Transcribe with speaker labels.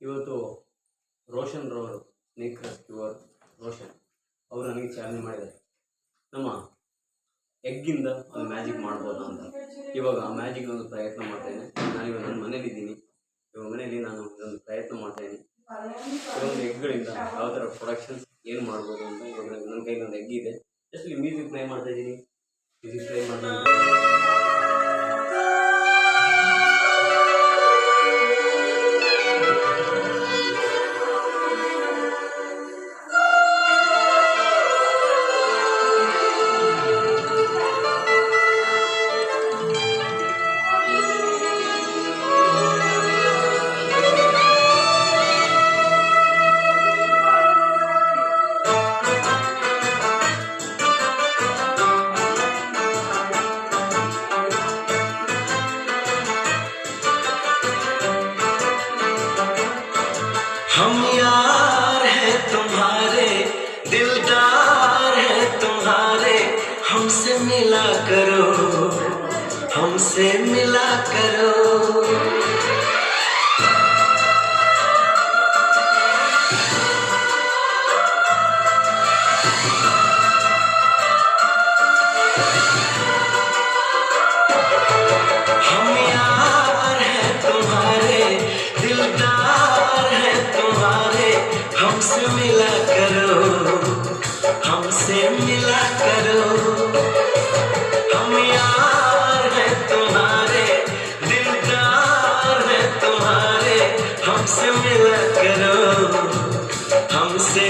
Speaker 1: ಇವತ್ತು ರೋಷನ್ ರವರು ಸ್ನೇಕ್ ರೆಸ್ಕ್ಯೂವರ್ ರೋಷನ್ ಅವರು ನನಗೆ ಚಾಲನೆ ಮಾಡಿದ್ದಾರೆ. ನಮ್ಮ ಎಗ್ಗಿಂದ ಒಂದು ಮ್ಯಾಜಿಕ್ ಮಾಡ್ಬೋದು ಅಂತ. ಇವಾಗ ಆ ಮ್ಯಾಜಿಕ್ ಒಂದು ಪ್ರಯತ್ನ ಮಾಡ್ತಾಯಿದ್ದೇನೆ. ನಾನಿವಾಗ ನನ್ನ ಮನೇಲಿದ್ದೀನಿ. ಇವಾಗ ಮನೆಯಲ್ಲಿ ನಾನು ಒಂದು ಪ್ರಯತ್ನ ಮಾಡ್ತಾಯಿದ್ದೀನಿ. ಕೆಲವೊಂದು ಎಗ್ಗಳಿಂದ ಯಾವ ಥರ ಪ್ರೊಡಕ್ಷನ್ಸ್ ಏನು ಮಾಡ್ಬೋದು ಅಂತ. ಇವಾಗ ನನ್ನ ಕೈಲಿ ಒಂದು ಎಗ್ ಇದೆ. ಜಸ್ಟ್ ಮ್ಯೂಸಿಕ್ ಪ್ಲೇ ಮಾಡ್ತಾ ಇದ್ದೀನಿ. ಮ್ಯೂಸಿಕ್ ಪ್ಲೇ ಮಾಡ್ತಾ
Speaker 2: हम यार हैं तुम्हारे, दिलदार हैं तुम्हारे, हमसे मिला करो, हमसे मिला करो। हम यार हैं तुम्हारे, दिलदार हैं तुम्हारे, हमसे मिला करो, हमसे मिला करो। हम यार हैं तुम्हारे, दिलदार हैं तुम्हारे, हमसे मिला करो, हमसे